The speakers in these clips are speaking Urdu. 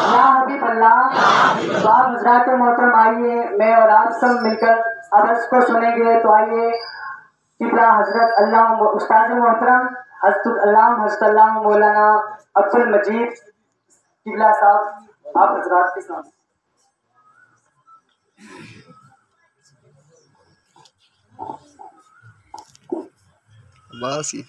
یا حبیب اللہ۔ تو آپ حضرات محترم آئیے، میں اور آپ سب مل کر عرض کو سنیں گے۔ تو آئیے قبلہ حضرت اللہ استاد محترم حضرت اللہ مولانا عبد المجید قبلہ صاحب آپ حضرات کے سامنے۔ باسی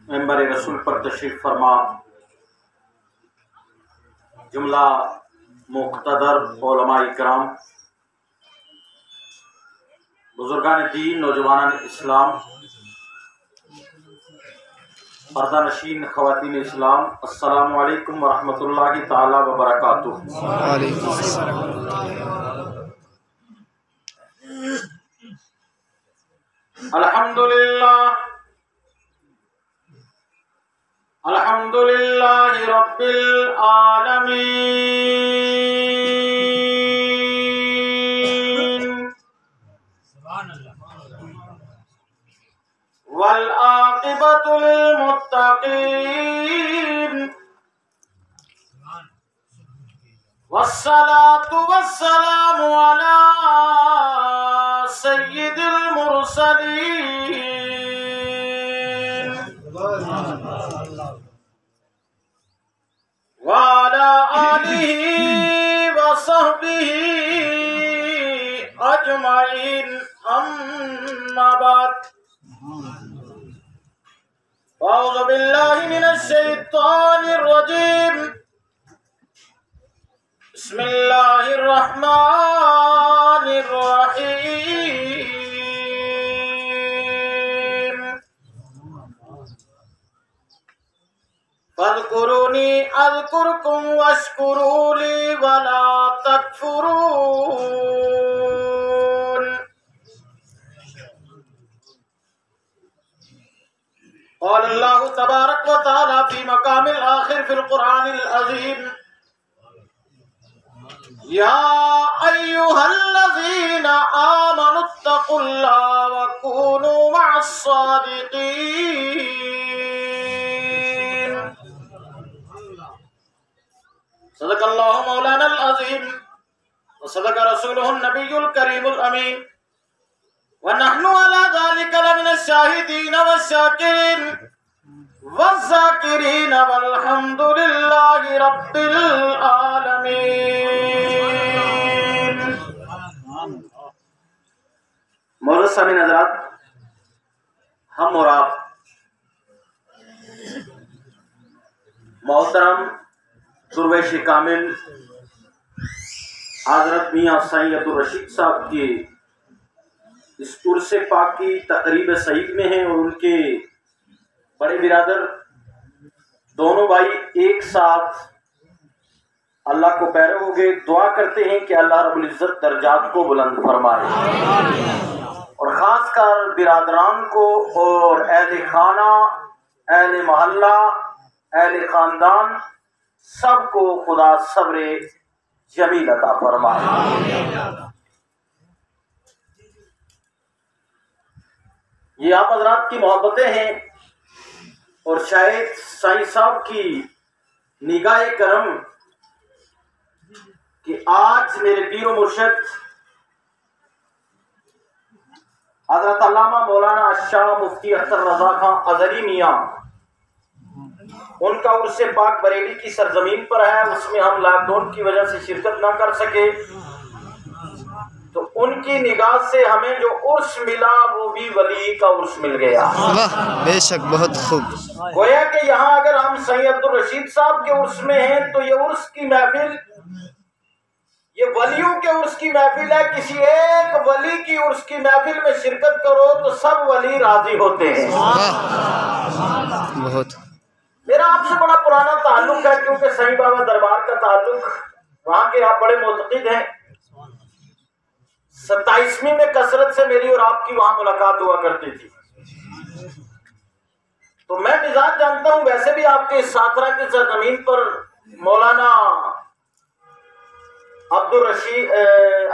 منبر رسول پر تشریف فرما جملہ مقتدر علماء کرام، بزرگان دین، نوجوانان اسلام، پردہ نشین خواتین اسلام، السلام علیکم ورحمۃ اللہ تعالی وبرکاتہ۔ وعلیکم السلام۔ الحمد للہ رب العالمین، والعاقبۃ للمتقین، والصلاة والسلام علی سید المرسلین، وعلى آلہ وصحبہ اجمعین، اما بعد، اعوذ باللہ من الشیطان الرجیم، بسم اللہ الرحمن الرحیم، فاذکرونی اذکرکم واشکروا لی ولا تکفرون۔ قال اللہ تبارک و تعالی فی مقام الآخر فی القرآن العظیم، یا ایہا الذین آمنوا اتقوا اللہ وکونوا مع الصادقین۔ صدق اللہ مولانا العظیم وصدق رسولہ النبی الکریم الامین، ونحن على ذلك لمن الشاہدین والشاکرین والذاکرین، والحمد للہ رب العالمین۔ معزز سامعین حضرات، ہم اور آپ محترم درویش کامل حضرت میاں سائیں عبدالرشید صاحب کے اس عرس پاک کی تقریب سعید میں ہیں، اور ان کے بڑے برادر دونوں بھائی ایک ساتھ اللہ کو پیرو ہو گئے۔ دعا کرتے ہیں کہ اللہ رب العزت درجات کو بلند فرمائے، اور خاص کر برادران کو اور اہل خانہ، اہل محلہ، اہل خاندان سب کو خدا صبر جمیل عطا فرمائے۔ یہ آپ حضرات کی محبتیں ہیں، اور شاید سائیں صاحب کی نگاہ کرم کہ آج میرے پیر و مرشد حضرت علامہ مولانا شاہ مفتی اختر رضا خان ازہری میاں، ان کا عرس پاک بریلی کی سرزمین پر ہے، اس میں ہم لاک ڈاؤن کی وجہ سے شرکت نہ کر سکے، تو ان کی نگاہ سے ہمیں جو عرس ملا وہ بھی ولی کا عرس مل گیا۔ واہ، بے شک، بہت خوب۔ گویا کہ یہاں اگر ہم سید عبدالرشید صاحب کے عرس میں ہیں تو یہ عرس کی محفل، یہ ولیوں کے عرس کی محفل ہے۔ کسی ایک ولی کی عرس کی محفل میں شرکت کرو تو سب ولی راضی ہوتے ہیں۔ واہ، بہت۔ میرا آپ سے بڑا پرانا تعلق ہے، کیونکہ سائیں بابا دربار کا تعلق، وہاں کے آپ بڑے معتقد ہیں۔ 27ویں میں کثرت سے میری اور آپ کی وہاں ملاقات ہوا کرتی تھی، تو میں مزاج جانتا ہوں۔ ویسے بھی آپ کے ساترا کی سرزمین پر مولانا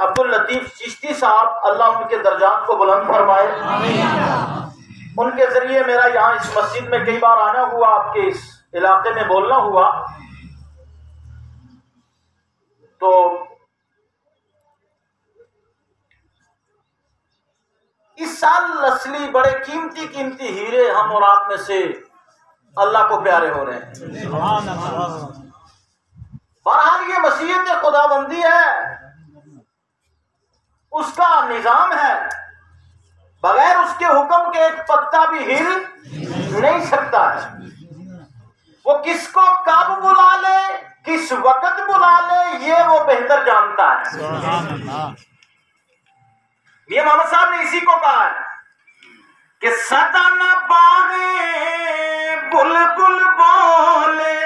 عبداللطیف چشتی صاحب، اللہ ان کے درجات کو بلند فرمائے. ان کے ذریعے میرا یہاں اس مسجد میں کئی بار آنا ہوا، آپ کے اس علاقے میں بولنا ہوا. تو اس سال اصلی بڑے قیمتی ہیرے ہم اور آپ میں سے اللہ کو پیارے ہو رہے ہیں. بہرحال یہ مشیت خدا بندی ہے، اس کا نظام ہے، بغیر اس کے حکم کے ایک پتا بھی ہل نہیں سکتا ہے. وہ کس کو کب بلا لے، کس وقت بلا لے، یہ وہ بہتر جانتا ہے. یہ محمد صاحب نے اسی کو کہا ہے کہ ستن باغے بلبل بولے.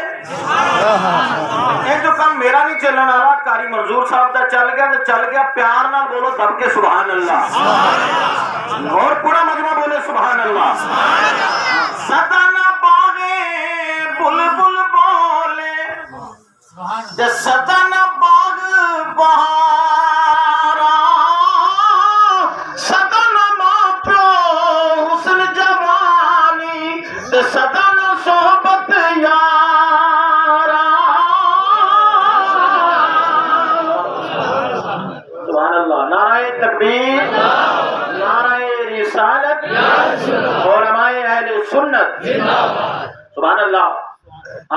ایک جو کام میرا نہیں چلنا رہا، قاری منظور صاحب کا چل گیا تو چل گیا. پیار نہ بولو دب کے سبحان اللہ، اور پورا مجمع بولے سبحان اللہ. ستن باغے بلبل بولے، ستن باغ بہارا، ستن ماں پیو حسن جوانی، ستن صحبت یارا. سبحان اللہ. نعرہ تکبیر، نعرہ رسالت، علماء اہل سنت. سبحان اللہ.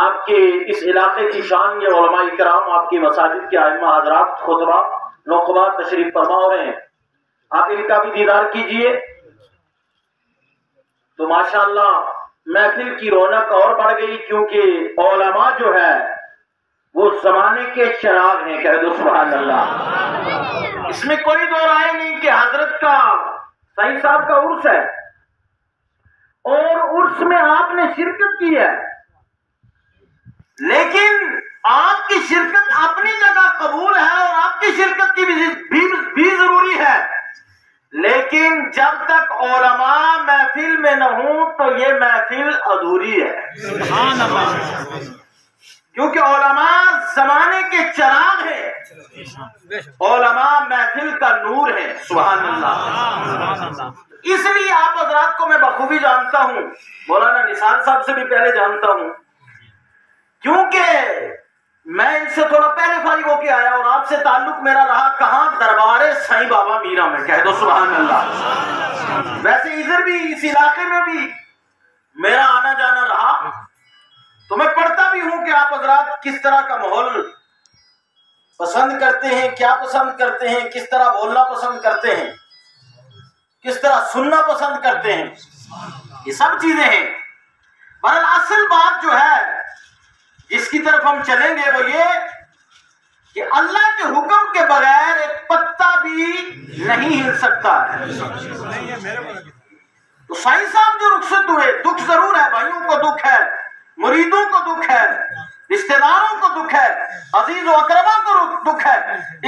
آپ کے اس علاقے کی شان یہ علماء کرام، آپ کی مساجد کے ائمہ حضرات، خطبہ نخبہ تشریف فرما ہو رہے ہیں. آپ ان کا بھی دیدار کیجئے تو ماشاءاللہ محفل کی رونق اور بڑھ گئی، کیونکہ علماء جو ہے وہ زمانے کے چراغ ہیں. کہہ دو سبحان اللہ. اس میں کوئی دو رائے نہیں کہ حضرت کا سائیں صاحب کا عرس ہے اور عرس میں آپ نے شرکت کی ہے، لیکن آپ کی شرکت اپنی جگہ قبول ہے اور آپ کی شرکت کی بھی ضروری ہے. لیکن جب تک علماء محفل میں نہ ہوں تو یہ محفل ادھوری ہے. سبحان اللہ. کیونکہ علماء زمانے کے چراغ ہیں، علماء محفل کا نور ہے. سبحان اللہ. اس لیے آپ حضرات کو میں بخوبی جانتا ہوں، مولانا نثار صاحب سے بھی پہلے جانتا ہوں، کیونکہ میں ان سے تھوڑا پہلے فارغ ہو کے آیا اور آپ سے تعلق میرا رہا کہاں؟ دربار سائیں بابا میرا میں. کہہ دو سبحان اللہ. ویسے ادھر بھی اس علاقے میں بھی میرا آنا جانا رہا، تو میں پڑھتا بھی ہوں کہ آپ حضرات کس طرح کا ماحول پسند کرتے ہیں، کیا پسند کرتے ہیں، کس طرح بولنا پسند کرتے ہیں، کس طرح سننا پسند کرتے ہیں. یہ سب چیزیں ہیں. بہرحال اصل بات جو ہے جس کی طرف ہم چلیں گے وہ یہ کہ اللہ کے حکم کے بغیر ایک پتا بھی نہیں ہل سکتا ہے. تو سائیں صاحب جو رخصت ہوئے، دکھ ضرور ہے، بھائیوں کو دکھ ہے، مریدوں کو دکھ ہے، رشتہ داروں کو دکھ ہے، عزیز و اقربا کو دکھ ہے.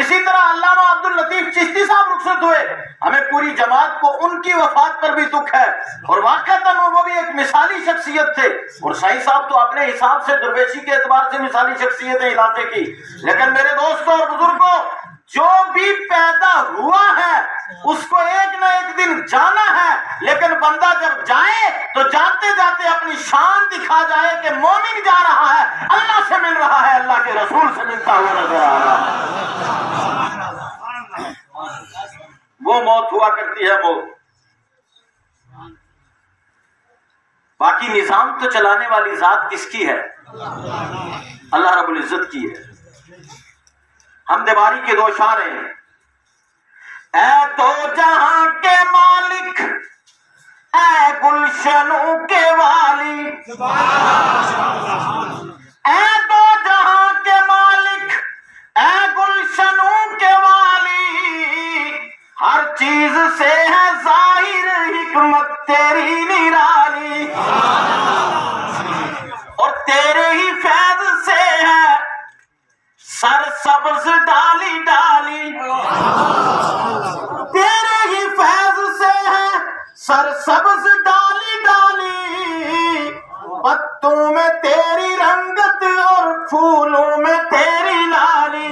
اسی طرح علامہ عبداللطیف چشتی صاحب رخصت ہوئے، ہمیں پوری جماعت کو ان کی وفات پر بھی دکھ ہے، اور واقعتاً وہ بھی ایک مثالی شخصیت تھے. اور سائیں صاحب تو اپنے حساب سے درویشی کے اعتبار سے مثالی شخصیت ہے علاقے کی. لیکن میرے دوستوں اور بزرگوں، جو بھی پیدا ہوا ہے اس کو ایک نہ ایک دن جانا ہے. لیکن بندہ جب جائے تو جاتے جاتے اپنی شان دکھا جائے کہ مومن جا رہا ہے، اللہ سے مل رہا ہے، اللہ کے رسول سے ملتا ہوا نظر آ رہا ہے. وہ موت ہوا کرتی ہے موت. باقی نظام تو چلانے والی ذات کس کی ہے؟ اللہ رب العزت کی ہے. حمد باری کے دو اشعار ہیں. اے تو جہاں کے مالک، اے گلشنوں کے والی، اے تو جہاں کے مالک، اے گلشنوں کے والی، ہر چیز سے ہے ظاہر حکمت تیری نرالی، اور تیرے ہی فیض سے ہے سر سبز ڈالی ڈالی، تیرے ہی فیض سے ہے سر سبز ڈالی ڈالی، پتوں میں تیری رنگت اور پھولوں میں تیری لالی.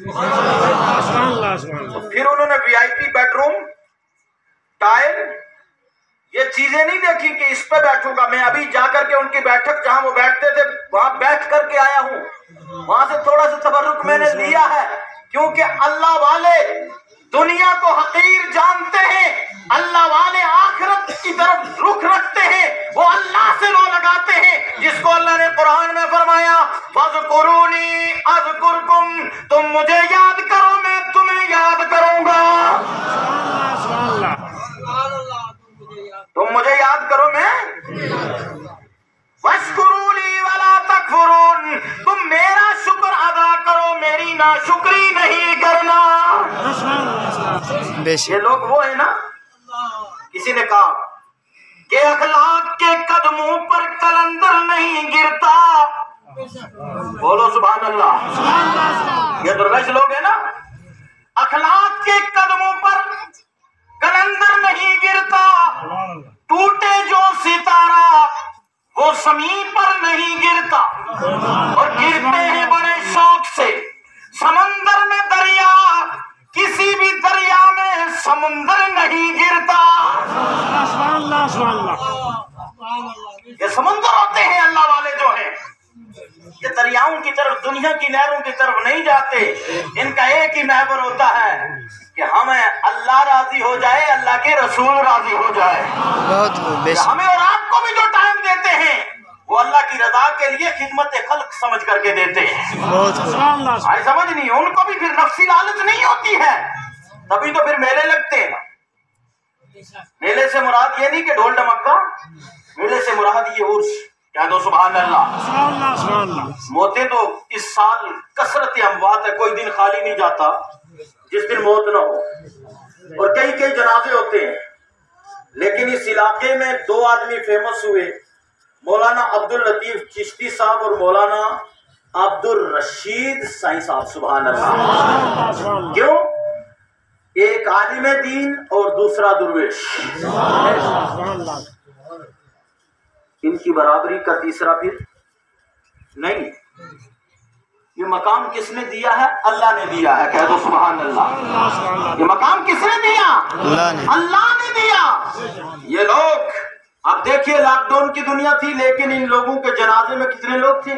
تو پھر انہوں نے VIP بیڈروم، ٹائل، یہ چیزیں نہیں دیکھی کہ اس پہ بیٹھوں گا. میں ابھی جا کر کے ان کی بیٹھک جہاں وہ بیٹھتے تھے وہاں بیٹھ کر کے آیا ہوں. وہاں سے تھوڑا سا تبرک میں نے لیا ہے، کیونکہ اللہ والے دنیا کو حقیر جانتے ہیں، اللہ والے آخرت کی طرف رخ رکھتے ہیں، وہ اللہ سے رو لگاتے ہیں، جس کو اللہ نے قرآن میں فرمایا فَاذْكُرُونِي أَذْكُرْكُمْ، تم مجھے یاد کرو میں تمہیں یاد کروں گا. تم مجھے یاد کرو میں وَاشْكُرُوا لِي وَلَا تَكْفُرُونَ، تم میرا شکر ادا کرو، میری ناشکری نہیں کرنا. یہ لوگ وہ ہیں نا، کسی نے کہا کہ اخلاق کے قدموں پر قلندر نہیں گرتا. بولو سبحان اللہ. یہ درگش لوگ ہیں نا، اخلاق کے قدموں پر قلندر نہیں گرتا، ٹوٹے جو ستارہ وہ زمین پر نہیں گرتا، اور گرتے ہیں بڑے شوق سے. سمندر میں دریا، کسی بھی دریا میں سمندر نہیں گرتا. یہ سمندر ہوتے ہیں اللہ والے جو ہیں، یہ دریاؤں کی طرف، دنیا کی نہروں کی طرف نہیں جاتے. ان کا ایک ہی محور ہوتا ہے کہ ہمیں اللہ راضی ہو جائے، اللہ کے رسول راضی ہو جائے. ہمیں اور آپ کو بھی جو ٹائم دیتے ہیں وہ اللہ کی رضا کے لیے خدمت خلق سمجھ کر کے دیتے ہیں. آئی سمجھ نہیں، ان کو بھی پھر نفسی لالچ نہیں ہوتی ہے، تبھی تو پھر میلے لگتے ہیں. میلے سے مراد یہ نہیں کہ ڈھول ڈمکا، میلے سے مراد یہ عرس. کیا دو سبحان اللہ. موتیں تو اس سال کثرت اموات ہے، کوئی دن خالی نہیں جاتا جس دن موت نہ ہو، اور کئی کئی جنازے ہوتے ہیں. لیکن اس علاقے میں 2 آدمی فیمس ہوئے، مولانا عبداللطیف چشتی صاحب اور مولانا عبدالرشید سائیں صاحب. سبحان اللہ. کیوں؟ ایک عالم دین اور دوسرا درویش. ان کی برابری کا تیسرا پھر نہیں. یہ مقام کس نے دیا ہے؟ اللہ نے دیا ہے. کہہ دو سبحان اللہ. یہ مقام کس نے دیا؟ اللہ نے دیا. یہ لوگ اب دیکھیے، لاک ڈاؤن کی دنیا تھی، لیکن ان لوگوں کے جنازے میں کتنے لوگ تھے؟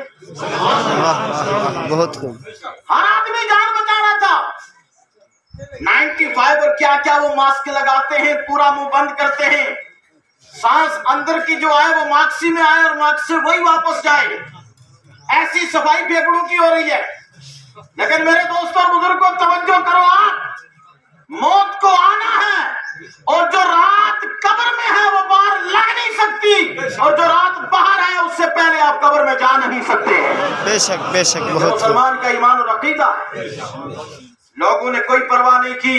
بہت خوب. ہر آدمی جان بچا رہا تھا. 95 اور کیا کیا وہ ماسک لگاتے ہیں، پورا منہ بند کرتے ہیں، سانس اندر کی جو آئے وہ ماکسی میں آئے اور ماکس سے وہی واپس جائے. ایسی صفائی پھیپڑوں کی ہو رہی ہے. لیکن میرے دوستوں اور بزرگوں توجہ کرو، آپ موت کو آنا ہے، اور جو رات قبر میں ہے وہ باہر لگ نہیں سکتی، اور جو رات باہر ہے اس سے پہلے آپ قبر میں جا نہیں سکتے. بے شک بے شک. بہت مسلمان کا ایمان اور عقیدہ. لوگوں نے کوئی پرواہ نہیں کی.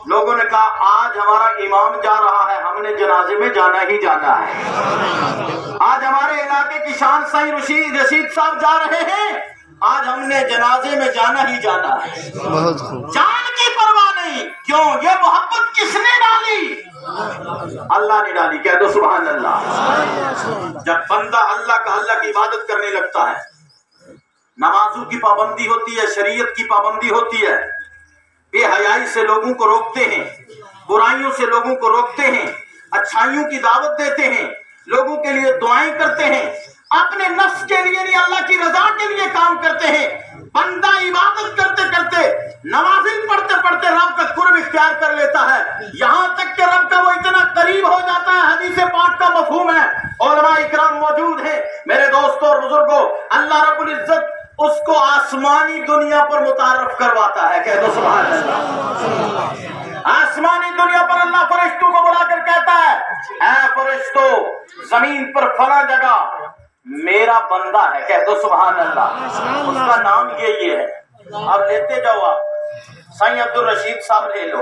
لوگوں نے کہا آج ہمارا امام جا رہا ہے، ہم نے جنازے میں جانا ہی جانا ہے. آج ہمارے علاقے کی شان سائیں رشید صاحب جا رہے ہیں، آج ہم نے جنازے میں جانا ہی جانا ہے. بہت خوب. جان کی پرواہ نہیں. کیوں؟ یہ محبت کس نے ڈالی؟ اللہ نے ڈالی. کہہ دو سبحان اللہ. جب بندہ اللہ کی عبادت کرنے لگتا ہے، نمازوں کی پابندی ہوتی ہے، شریعت کی پابندی ہوتی ہے، بے حیائی سے لوگوں کو روکتے ہیں، برائیوں سے لوگوں کو روکتے ہیں، اچھائیوں کی دعوت دیتے ہیں، لوگوں کے لیے دعائیں کرتے ہیں، اپنے نفس کے لیے نہیں اللہ کی رضا کے لیے کام کرتے ہیں. بندہ عبادت کرتے کرتے، نوافل پڑھتے پڑھتے رب کا قرب اختیار کر لیتا ہے، یہاں تک کہ رب کا وہ اتنا قریب ہو جاتا ہے. حدیث پاک کا مفہوم ہے، علماء اکرام موجود ہیں. میرے دوستوں اور بزرگوں، اللہ رب العزت اس کو آسمانی دنیا پر متعارف کرواتا ہے. کہہ دو سبحان اللہ. آسمانی دنیا پر اللہ فرشتوں کو بلا کر کہتا ہے، اے فرشتو، زمین پر فلاں جگہ میرا بندہ ہے. کہہ دو سبحان اللہ. اس کا نام یہی ہے. اب لیتے جاؤ، آپ سائیں عبدالرشید صاحب لے لو،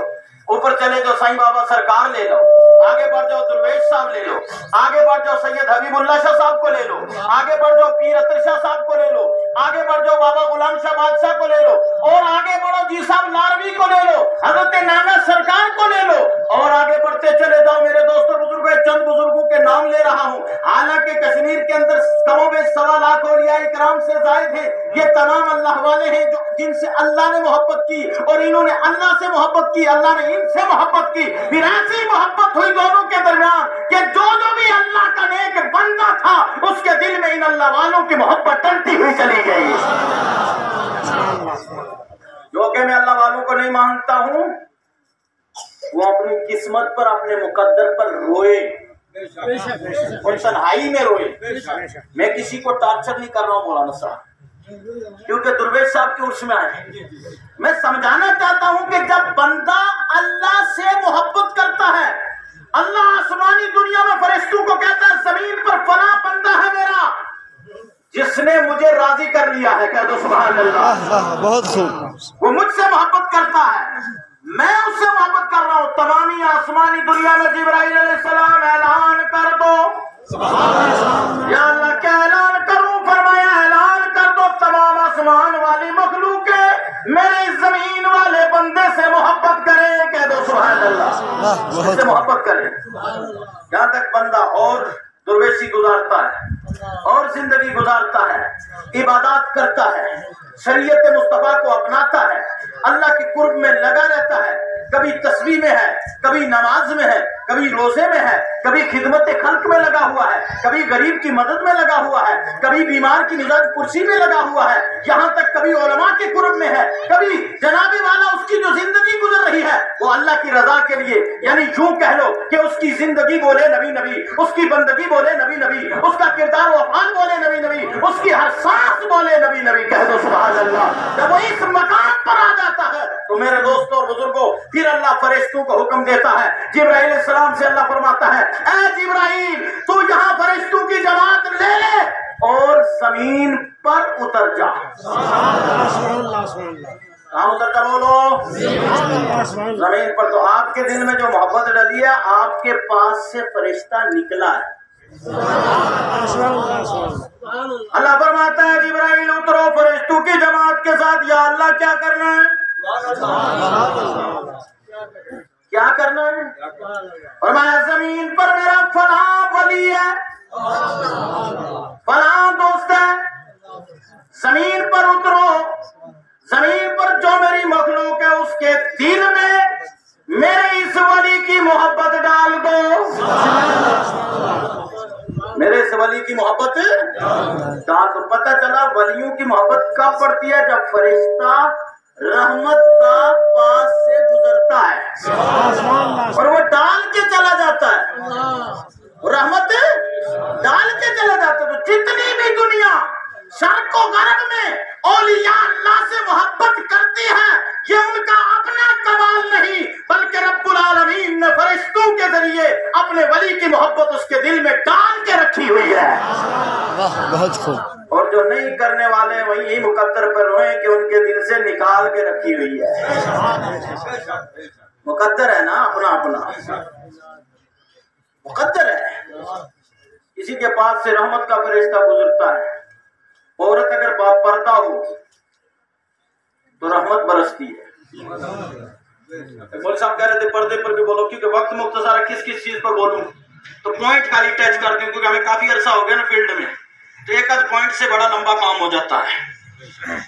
اوپر چلے جاؤ سائیں بابا سرکار لے لو، آگے بڑھ جاؤ درویش صاحب لے لو، آگے بڑھ جاؤ سید حبیب اللہ شاہ صاحب کو لے لو، آگے بڑھ جاؤ پیر اتر شاہ صاحب کو لے لو، آگے بڑھ جاؤ بابا غلام شاہ بادشاہ کو لے لو، اور آگے بڑھو جی صاحب لاروی کو لے لو، حضرت نانا سرکار کو لے لو، اور آگے بڑھتے چلے جاؤ. میرے دوستوں بزرگوں، چند بزرگوں کے نام لے رہا ہوں. حالانکہ کشمیر کے اندر کم و بیش 1.25 لاکھ اولیاء کرام سے زائد ہیں، یہ تمام اللہ والے ہیں جو جن سے اللہ نے محبت کی اور انہوں نے اللہ سے محبت کی، اللہ نے ان سے محبت کی، پھر ایسی محبت ہوئی دونوں کے درمیان کہ جو بھی اللہ کا نیک بندہ تھا اس کے دل میں ان اللہ والوں کی محبت ڈلتی ہوئی چلی گئی۔ جو کہ میں اللہ والوں کو نہیں مانتا ہوں وہ اپنی قسمت پر، اپنے مقدر پر روئے اور تنہائی میں روئے۔ میں کسی کو ٹارچر نہیں کر رہا ہوں مولانا صاحب، کیونکہ درویش صاحب کے عرس میں آئے۔ میں سمجھانا چاہتا ہوں کہ جب بندہ اللہ سے محبت کرتا ہے، اللہ آسمانی دنیا میں فرشتوں کو کہتا ہے زمین پر فلاں بندہ ہے میرا جس نے مجھے راضی کر لیا ہے، کہہ دو سبحان اللہ۔ بہت خوب۔ وہ مجھ سے محبت کرتا ہے، میں اس سے محبت کر رہا ہوں۔ تمامی آسمانی دنیا میں جبرائیل علیہ السلام اعلان کر دو، یا اللہ کیا اعلان کروں؟ فرمایا اعلان کر دو تمام آسمان والی مخلوق میرے اس زمین والے بندے سے محبت کرے، کہہ دو سبحان اللہ، اس سے محبت کرے۔ یہاں تک بندہ اور درویشی گزارتا ہے اور زندگی گزارتا ہے، عبادات کرتا ہے، شریعت مصطفیٰ کو اپناتا ہے، اللہ کے قرب میں لگا رہتا ہے، کبھی تسبیح میں ہے، کبھی نماز میں ہے، کبھی روزے میں ہے، کبھی خدمت خلق میں لگا ہوا ہے، کبھی غریب کی مدد میں لگا ہوا ہے، کبھی بیمار کی مزاج پرسی میں لگا ہوا ہے، یہاں تک کبھی علماء کے قرب میں ہے، کبھی جناب والا اس کی جو زندگی گزر رہی ہے وہ اللہ کی رضا کے لیے، یعنی یوں کہہ لو کہ اس کی زندگی بولے نبی نبی، اس کی بندگی بولے نبی نبی، اس کا کردار و افعال بولے نبی نبی، اس کی ہر سانس بولے نبی نبی، کہہ دو سبحان اللہ۔ جب وہ اس مقام پر آ جاتا ہے تو میرے دوستوں اور بزرگوں پھر اللہ فرشتوں کو حکم دیتا ہے۔ جبرائیل علیہ السلام سے اللہ فرماتا ہے اے جبرائیل تو یہاں فرشتوں کی جماعت لے لے اور زمین پر اتر جا۔ کہاں اتر جا بولو؟ زمین پر۔ تو آپ کے دل میں جو محبت ڈلی ہے آپ کے پاس سے فرشتہ نکلا ہے۔ اللہ فرماتا ہے جبرائیل اترو فرشتوں کی جماعت کے ساتھ۔ یا اللہ کیا کرنا ہے؟ کیا کرنا ہے؟ فرمایا زمین پر میرا فلاں ولی ہے، فلاں دوست ہے، زمین پر اترو، زمین پر جو میری مخلوق ہے اس کے دل میں میرے اس ولی کی محبت ڈال دو، میرے اس ولی کی محبت ڈال دو۔ پتہ چلا ولیوں کی محبت کب پڑتی ہے؟ جب فرشتہ رحمت کا پاس سے گزرتا ہے اور وہ ڈال کے چلا جاتا ہے، رحمت ڈال کے چلا جاتا ہے۔ تو جتنی بھی دنیا شرق و غرب میں اولیاء اللہ سے محبت کرتی ہے یہ ان کا اپنا کمال نہیں بلکہ رب العالمین نے فرشتوں کے ذریعے اپنے ولی کی محبت اس کے دل میں ڈال کے رکھی ہوئی ہے۔ بہت خوب۔ اور جو نہیں کرنے والے وہی مقدر پر روئیں کہ ان کے دل سے نکال کے رکھی ہوئی ہے۔ مقدر ہے نا، اپنا اپنا مقدر ہے۔ کسی کے پاس سے رحمت کا فرشتہ گزرتا ہے، عورت اگر پردہ ہو تو رحمت برستی ہے۔ مولوی صاحب کہہ رہے تھے پردے پر بھی بولو، کیونکہ وقت مختصر ہے، کس کس چیز پر بولوں تو پوائنٹ خالی ٹچ کر دوں کیونکہ ہمیں کافی عرصہ ہو گیا نا فیلڈ میں، تو ایک آدھ پوائنٹ سے بڑا لمبا کام ہو جاتا ہے۔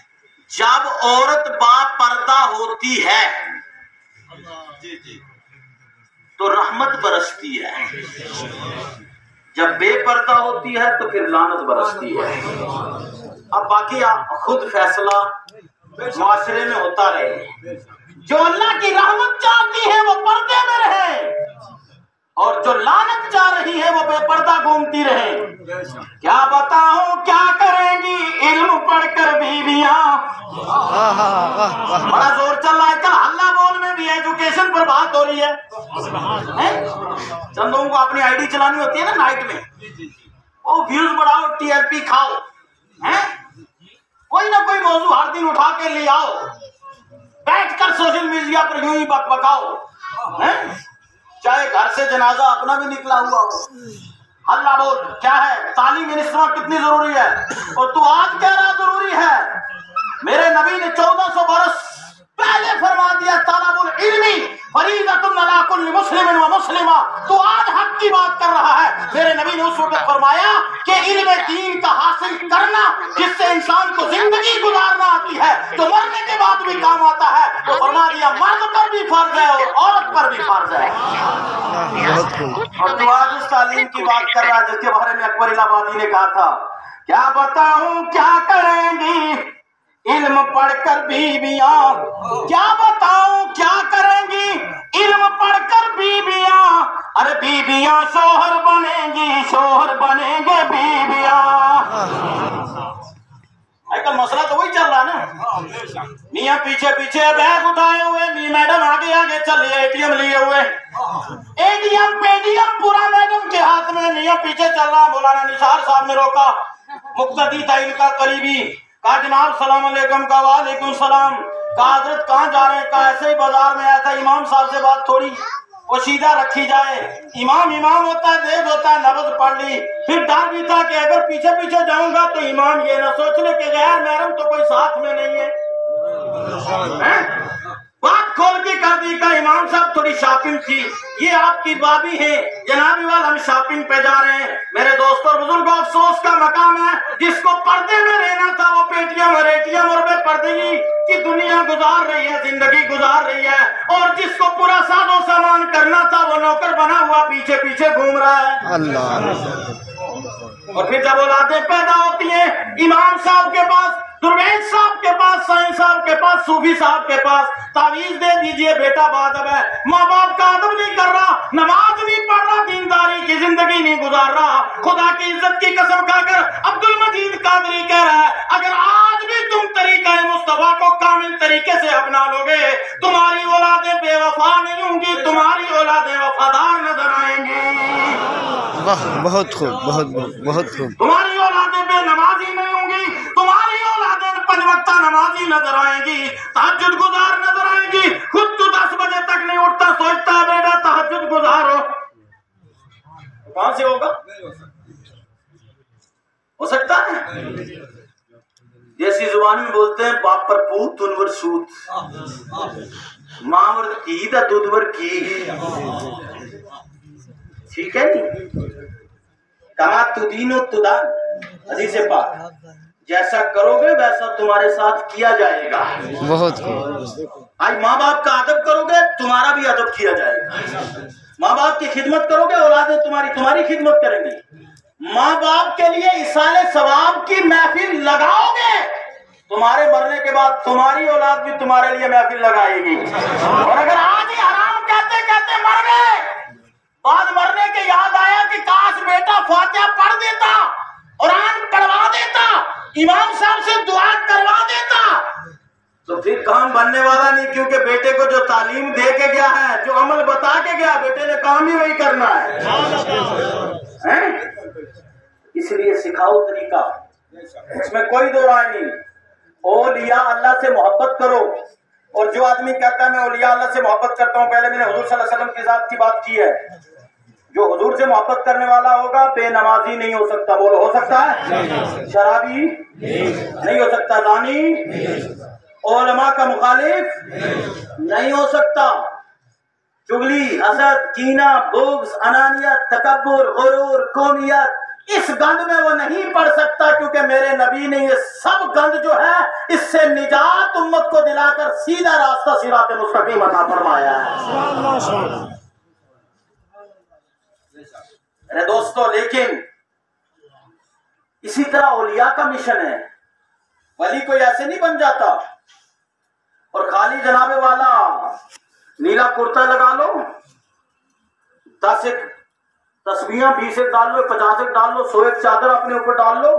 جب عورت با پردہ ہوتی ہے تو رحمت برستی ہے، جب بے پردہ ہوتی ہے تو پھر لعنت برستی ہے۔ اب باقی خود فیصلہ معاشرے میں ہوتا رہے۔ جو اللہ کی رحمت چاہتی ہے وہ پردے میں رہے اور جو لعنت چاہ رہی ہے وہ بے پردہ گھومتی رہے۔ کیا بتاؤں کیا کریں گی علم پڑھ کر بیویاں، بڑا زور چل رہا ہے کل ہلہ بول میں بھی ایجوکیشن پر بات ہو رہی ہے۔ چندوں کو اپنی آئی ڈی چلانی ہوتی ہے نا نائٹ میں، وہ ویوز بڑھاؤ، ٹی ایل پی کھاؤ، کوئی نہ کوئی موضوع ہر دن اٹھا کے لے آؤ، بیٹھ کر سوشل میڈیا پر یوں ہی بک بکاؤ، چاہے گھر سے جنازہ اپنا بھی نکلا ہوا ہو۔ اللہ بول کیا ہے؟ تعلیم انسٹا کتنی ضروری ہے اور تو آج کہہ رہا ضروری ہے؟ میرے نبی نے 1400 برس پہلے فرما دیا طالب العلم فریضۃ علی کل مسلم و مسلمہ، تو آج حق ثواب کی بات کر رہا ہے. میرے نبی نے اس وقت فرمایا کہ علم دین کا حاصل کرنا جس سے انسان کو زندگی گزارنا آتی ہے تو مرنے کے بعد بھی کام آتا ہے. تو فرما دیا مرد پر بھی فرض ہے اور عورت پر بھی فرض ہے. اور تو آج اس تعلیم کی بات کر رہا ہے جس کے بارے میں اکبر الہ آبادی نے کہا تھا کیا بتاؤں کیا کریں گی علم پڑھ کر بیویاں, کیا بتاؤں کیا کریں گی علم پڑھ کر بیویاں, ارے بیویاں شوہر بنیں گی شوہر بنیں گے بیویاں. آج کل مسئلہ تو وہی چل رہا ہے نا, میاں پیچھے پیچھے بیگ اٹھائے ہوئے, میڈم آگے آگے چل رہی ہے اے ٹی ایم لیے ہوئے, اے ٹی ایم پے ٹی ایم پورا میڈم کے ہاتھ میں, میاں پیچھے چل رہا ہے. مولانا نثار صاحب نے روکا, مقتدی تھا ان کا قریبی, کہا جناب السلام علیکم, کا وعلیکم السلام, کہا حضرت کہاں جا رہے ہیں, کہا ایسے ہی بازار میں آیا تھا, امام صاحب سے بات تھوڑی پوشیدہ رکھی جائے. امام ہوتا ہے, دیکھ ہوتا ہے, نبض پڑھ لی. پھر ڈر بھی تھا کہ اگر پیچھے پیچھے جاؤں گا تو امام یہ نہ سوچ لے کہ غیر محرم تو کوئی ساتھ میں نہیں ہے. بات کھول کے کر دی, کا امام صاحب تھوڑی شاپنگ تھی, یہ آپ کی بابی ہیں جناب وال, ہم شاپنگ پہ جا رہے ہیں. میرے دوستوں اور بزرگوں, افسوس کا مقام ہے جس کو پردے میں رہنا تھا وہ پیٹیاں اور ایٹیاں اور بے پردگی کی دنیا گزار رہی ہے, زندگی گزار رہی ہے, اور جس کو پورا ساز و سامان کرنا تھا وہ نوکر بنا ہوا پیچھے پیچھے گھوم رہا ہے. اور پھر جب اولادیں پیدا ہوتی ہیں امام صاحب کے پاس, درویش صاحب کے پاس, سائیں صاحب کے پاس, صوفی صاحب کے پاس, تعویذ دے دیجئے بیٹا بادب ہے, ماں باپ کا ادب نہیں کر رہا, نماز نہیں پڑھ رہا, دینداری کی زندگی نہیں گزار رہا. خدا کی عزت کی قسم کھا کر عبد المجید قادری کہہ رہا ہے اگر آج بھی تم طریقہ مصطفیٰ کو کامل طریقے سے اپنا لو گے تمہاری اولادیں بے وفا نہیں ہوں گی, تمہاری اولادیں وفادار نظر آئیں گی. بہت خوب, بہت خوب. تمہاری اولادیں بے نمازی نہیں ہوں گی, تمہاری اولادیں 5 وقتہ نمازی نظر آئیں گی, تہجد گزار نظر آئیں گی. خود تو 10 بجے تک نہیں اٹھتا, سوچتا ہے بیٹا تہجد گزار ہو, کہاں سے ہوگا؟ ہو سکتا ہے جیسی زبان میں بولتے ہیں باپ پر پوت تنور سوت, ماں ور کی دا دودھ ور کی, ٹھیک ہے نہیں, کہا تو دینو تدان. حدیث پاک, جیسا کرو گے ویسا تمہارے ساتھ کیا جائے گا. بہت خوب. آج ماں باپ کا ادب کرو گے تمہارا بھی ادب کیا جائے گا. ماں باپ کی خدمت کرو گے اولادیں تمہاری خدمت کریں گی. ماں باپ کے لیے ایصال ثواب کی محفل لگاؤ گے, تمہارے مرنے کے بعد تمہاری اولاد بھی تمہارے لیے محفل لگائے گی. اور اگر آج ہی حرام کہتے کہتے مر گئے, بعد مرنے کے یاد آیا کہ کاش بیٹا فاتحہ پڑھ دیتا, قرآن پڑھوا دیتا, امام صاحب سے دعا کروا دیتا, تو پھر کام بننے والا نہیں, کیونکہ بیٹے کو جو تعلیم دے کے گیا ہے, جو عمل بتا کے گیا, بیٹے نے کام ہی وہی کرنا ہے. اس لیے سکھاؤ طریقہ, اس میں کوئی دو رائے نہیں. اولیاء اللہ سے محبت کرو, اور جو آدمی کہتا ہے میں اولیاء اللہ سے محبت کرتا ہوں, پہلے میں نے حضور صلی اللہ علیہ وسلم کی ذات کی بات کی ہے. جو حضور سے محبت کرنے والا ہوگا بے نمازی نہیں ہو سکتا. بولو, ہو سکتا ہے؟ شرابی نہیں ہو سکتا, دانی, علماء کا مخالف نہیں ہو سکتا, چغلی, حسد, کینہ, بغض, انانیت, تکبر, غرور, قومیت, اس گند میں وہ نہیں پڑ سکتا, کیونکہ میرے نبی نے یہ سب گند جو ہے اس سے نجات امت کو دلا کر سیدھا راستہ صراط مستقیم عطا فرمایا ہے. میرے دوستو, لیکن اسی طرح اولیاء کا مشن ہے. ولی کوئی ایسے نہیں بن جاتا اور خالی جناب والا نیلا کرتا لگا لو, 10 ایک تسبیحاں 20 ایک ڈال لو, 50 ایک ڈال لو, 100 ایک چادر اپنے اوپر ڈال لو,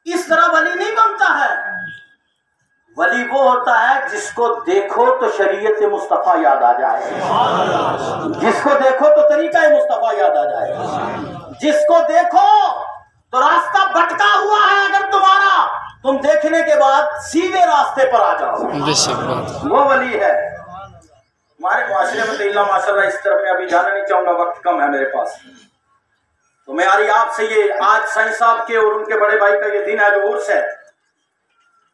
اس طرح ولی نہیں بنتا ہے. ولی وہ ہوتا ہے جس کو دیکھو تو شریعت مصطفیٰ یاد آ جائے, جس کو دیکھو تو طریقہ مصطفیٰ یاد آ جائے, جس کو دیکھو تو راستہ بھٹکا ہوا ہے اگر تمہارا, تم دیکھنے کے بعد سیدھے راستے پر آ جاؤ, وہ ولی ہے. ہمارے معاشرے میں تو اللہ ماشاء اللہ اس طرف میں ابھی جانا نہیں چاہوں گا, وقت کم ہے میرے پاس. تو میں آپ سے یہ آج سائیں صاحب کے اور ان کے بڑے بھائی کا یہ دن ہے جو عرس ہے,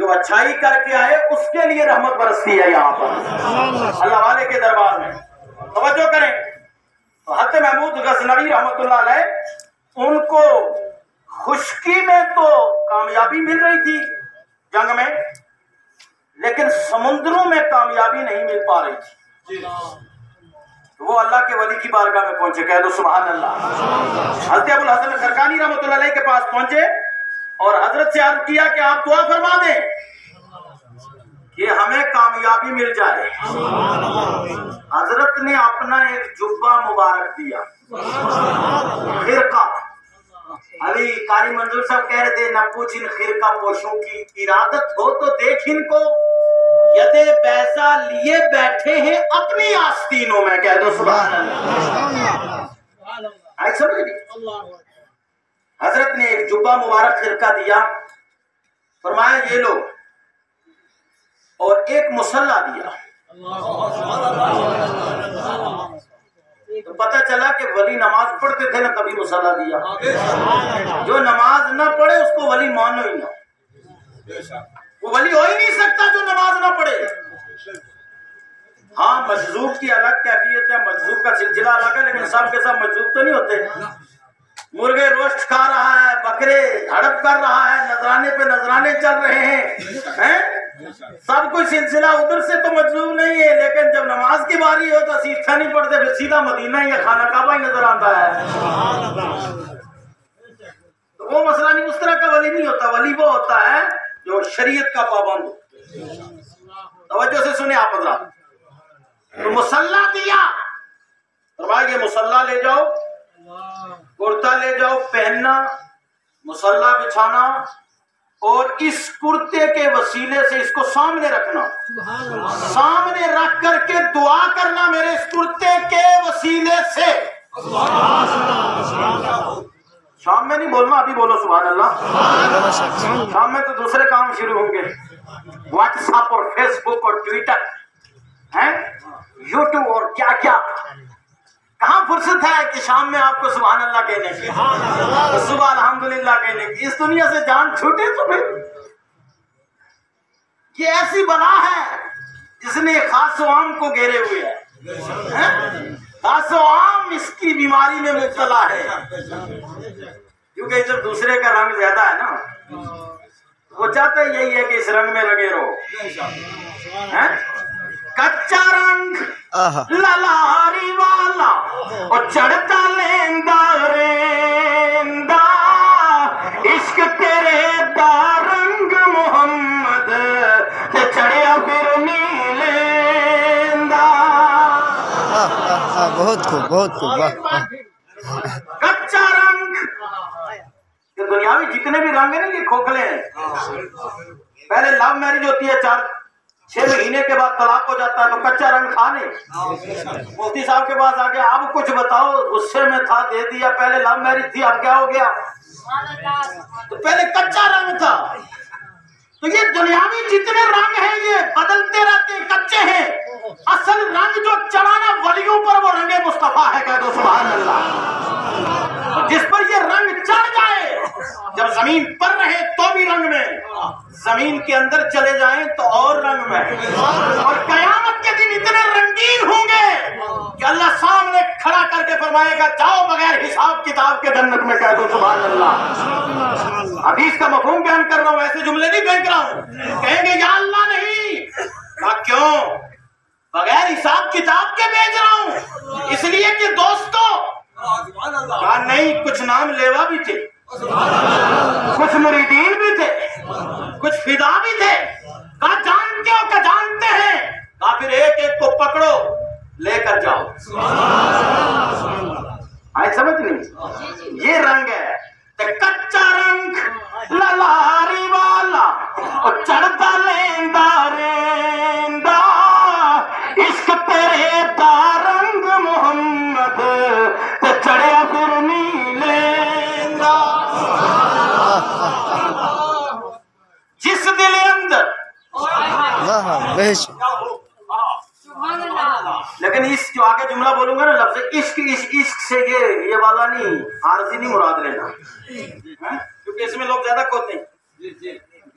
جو اچھائی کر کے آئے اس کے لیے رحمت برستی ہے یہاں پر اللہ والے کے دربار میں. توجہ کریں. تو حضرت محمود غزنوی رحمت اللہ علیہ ان کو خشکی میں تو کامیابی مل رہی تھی جنگ میں، لیکن سمندروں میں کامیابی نہیں مل پا رہی تھی. وہ اللہ کے ولی کی بارگاہ میں پہنچے. کہہ دو سبحان اللہ. حضرت ابو الحسن خرقانی رحمۃ اللہ علیہ کے پاس پہنچے اور حضرت سے عرض کیا کہ آپ دعا فرما دیں کہ ہمیں کامیابی مل جائے. حضرت نے اپنا ایک جبہ مبارک دیا، خرقہ. ابھی قاری منظور صاحب کہہ رہے تھے نہ پوچھ ان خرقہ پوشوں کی ارادت ہو تو دیکھ ان کو، یدے پیسہ لیے بیٹھے ہیں اپنی آستینوں میں. کہہ دو سبحان اللہ. آئے سمجھ نہیں. حضرت نے ایک جبہ مبارک خرقہ دیا، فرمایا یہ لو، اور ایک مصلی دیا. تو پتہ چلا کہ ولی نماز پڑھتے تھے نہ کبھی مصلی دیا. جو نماز نہ پڑھے اس کو ولی مانو ہی نہ. وہ ولی ہو ہی نہیں سکتا جو نماز نہ پڑھے. ہاں مجذوب کی الگ کیفیت ہے، مجذوب کا سلسلہ الگ ہے، لیکن سب کے سب مجذوب تو نہیں ہوتے. مرغے روسٹ کھا رہا ہے، بکرے ہڑپ کر رہا ہے، نذرانے پہ نذرانے چل رہے ہیں، سب کوئی سلسلہ ادھر سے تو مجذوب نہیں ہے، لیکن جب نماز کی باری ہو تو سیدھا نہیں پڑھتے، پھر سیدھا مدینہ یا خانہ کعبہ ہی نظر آتا ہے. تو وہ مسئلہ نہیں، اس طرح کا ولی نہیں ہوتا. ولی وہ ہوتا ہے جو شریعت کا پابند ہو. توجہ سے سنیں آپ حضرات. تو مصلی دیا، فرمایا یہ مصلی لے جاؤ، کرتا لے جاؤ پہننا، مصلی بچھانا، اور اس کرتے کے وسیلے سے اس کو سامنے رکھنا. سامنے رکھ کر کے دعا کرنا میرے اس کرتے کے وسیلے سے. شام میں نہیں بولنا، ابھی بولو سبحان اللہ. شام میں تو دوسرے کام شروع ہوں گے، واٹس ایپ اور فیس بک اور ٹویٹر ہیں، یوٹیوب اور کیا کیا. کہاں فرصت ہے کہ شام میں آپ کو سبحان اللہ کہنے کی، صبح الحمدللہ کہنے کی. اس دنیا سے جان چھوٹے تو پھر یہ ایسی بلا ہے جس نے خاص و عام کو گھیرے ہوئے ہے. خاص و عام اس کی بیماری میں مبتلا ہے، کیونکہ جب دوسرے کا رنگ زیادہ ہے نا، وہ چاہتا یہی ہے کہ اس رنگ میں رگے رہو. کچا رنگ للاری والا اور چڑھتا لیندا ریندا، عشق تیرے دا رنگ محمد تے چڑھیا پھر نہیں لیندا. بہت خوب، بہت خوب. کچا رنگ، دنیاوی جتنے بھی رنگ ہیں نا یہ کھوکھلے ہیں. پہلے لو میرج ہوتی ہے، 4-6 مہینے کے بعد طلاق ہو جاتا ہے، تو کچا رنگ تھا نہیں. مفتی صاحب کے پاس آگے اب کچھ بتاؤ، غصے میں تھا دے دیا. پہلے لو میرج تھی، اب کیا ہو گیا؟ تو پہلے کچا رنگ تھا. تو یہ دنیاوی جتنے رنگ ہیں یہ بدلتے رہتے ہیں، کچے ہیں. اصل رنگ جو چڑھانا ولیوں پر وہ رنگ مصطفیٰ ہے. کہہ دو سبحان اللہ. جس پر یہ رنگ چڑھ جائے، جب زمین پر رہے تو بھی رنگ میں، زمین کے اندر چلے جائیں تو اور رنگ میں. اور قیامت کے دن اتنے رنگین ہوں گے کہ اللہ سامنے کھڑا کر کے فرمائے گا جاؤ بغیر حساب کتاب کے جنت میں. کہہ دو سبحان اللہ. حدیث کا مفہوم بیان کر رہا ہوں، ایسے جملے نہیں پھینک رہا ہوں. کہیں گے یا اللہ نہیں، کیوں؟ بغیر حساب کتاب کے بھیج رہا ہوں، اس لیے کہ دوستو نہیں، کچھ نام لیوا بھی تھے، کچھ مریدین بھی تھے، کچھ فدا بھی تھے. کہا جانتے ہو کہ جانتے ہیں؟ کہا پھر ایک ایک کو پکڑو لے کر جاؤ. آئے سمجھ نہیں؟ یہ رنگ ہے کچا رنگ للاری والا اور چڑھتا لیندا ریندا، عشق تیرے دا رنگ محمد تے چڑھیا پھر نہیں لیندا. جس دل اندر لیکن اس جو آگے جملہ بولوں گا نا، لفظ عشق، عشق سے یہ والا نہیں، عارضی نہیں مراد لینا، کیونکہ اس میں لوگ زیادہ کھوتے ہیں.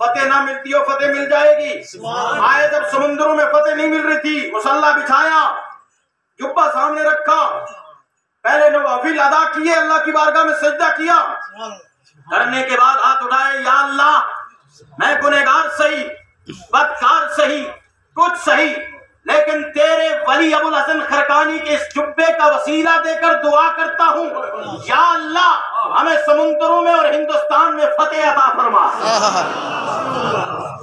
فتح نہ ملتی ہو فتح مل جائے گی. آئے جب سمندروں میں فتح نہیں مل رہی تھی, مصلی بچھایا, جبہ سامنے رکھا, پہلے نوافل ادا کیے, اللہ کی بارگاہ میں سجدہ کیا, کرنے کے بعد ہاتھ اٹھائے, یا اللہ میں گنہگار صحیح, بدکار صحیح, کچھ صحیح, لیکن تیرے ولی ابو الحسن خرقانی کے اس جبے کا وسیلہ دے کر دعا کرتا ہوں, یا اللہ ہمیں سمندروں میں اور ہندوستان میں فتح عطا فرما.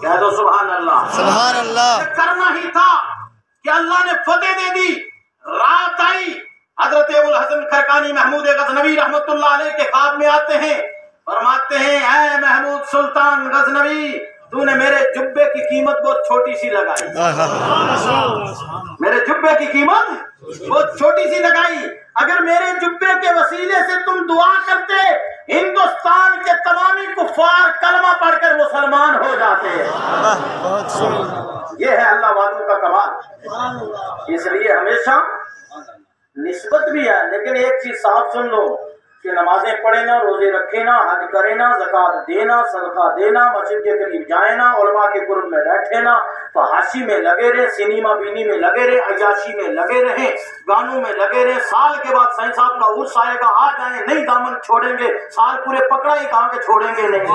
کہہ دو سبحان اللہ. سبحان اللہ. کرنا ہی تھا کہ اللہ نے فتح دے دی. رات آئی, حضرت ابو الحسن خرقانی محمود غزنوی رحمت اللہ علیہ کے خواب میں آتے ہیں, فرماتے ہیں اے محمود سلطان غزنوی, تو نے میرے جبے کی قیمت بہت چھوٹی سی لگائی, میرے جبے کی قیمت بہت چھوٹی سی لگائی. اگر میرے جبے کے وسیلے سے تم دعا کرتے, ہندوستان کے تمامی کفار کلمہ پڑھ کر مسلمان ہو جاتے ہیں. یہ ہے اللہ والوں کا کمال. اس لیے ہمیشہ نسبت بھی ہے, لیکن ایک چیز صاف سن لو کہ نمازیں پڑھیں نا, روزے رکھیں نا, حج کریں نا, زکات دینا, صدقہ دینا, مسجد کے قریب جائیں نا, علماء کے قرب میں بیٹھے نا, فحاشی میں لگے رہے, سینما بینی میں لگے رہے, عیاشی میں لگے رہیں, گانوں میں لگے رہے. سال کے بعد سائیں صاحب کا عرس آئے گا, آ جائیں, نہیں دامن چھوڑیں گے. سال پورے پکڑا ہی کہاں کے چھوڑیں گے نہیں,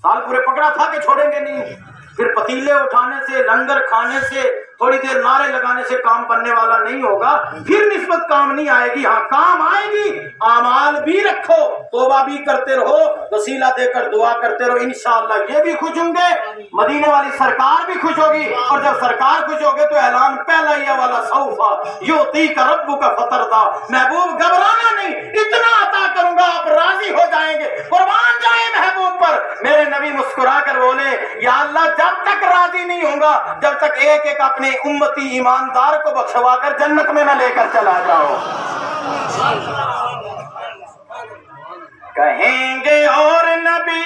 سال پورے پکڑا تھا کہ چھوڑیں گے نہیں. پھر پتیلے اٹھانے سے, لنگر کھانے سے, تھوڑی دیر نعرے لگانے سے کام بننے والا نہیں ہوگا. پھر نسبت کام نہیں آئے گی. ہاں کام آئے گی, اعمال بھی رکھو, توبہ بھی کرتے رہو, وسیلہ دے کر دعا کرتے رہو, انشاءاللہ یہ بھی خوش ہوں گے, مدینے والی سرکار بھی خوش ہوگی. اور جب سرکار خوش ہوگے تو اعلان پہلا ہی والا سوفا یعطیک ربک فترضی, محبوب گھبرانا نہیں, اتنا عطا کروں گا آپ راضی ہو جائیں گے. قربان جائیں محبوب پر. میرے نبی مسکرا کر بولے, یا اللہ جب تک راضی نہیں ہوں گا, جب تک ایک ایک اپنے امتی ایماندار کو بخشوا کر جنت میں نہ لے کر چلا جاؤ. کہیں گے اور نبی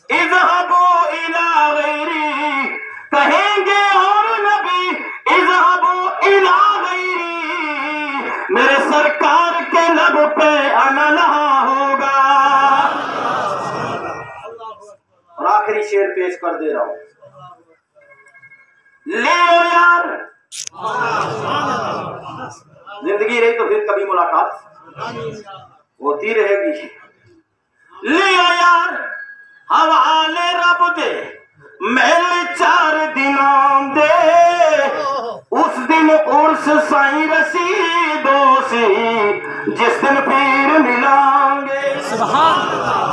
اذهبوا الى غیری, کہیں گے اور نبی اذهبوا الى غیری, میرے سرکار کے لب پہ انا لہا ہوگا. اور آخری شعر پیش کر دے رہا ہوں, لے یار, زندگی رہی تو پھر کبھی ملاقات ہوتی رہے گی. لے یار حوالے رب دے, محل 4 دنوں دے, اس دن عرس سائیں رسیدوں سے, جس دن پھر ملیں گے. سبحان اللہ.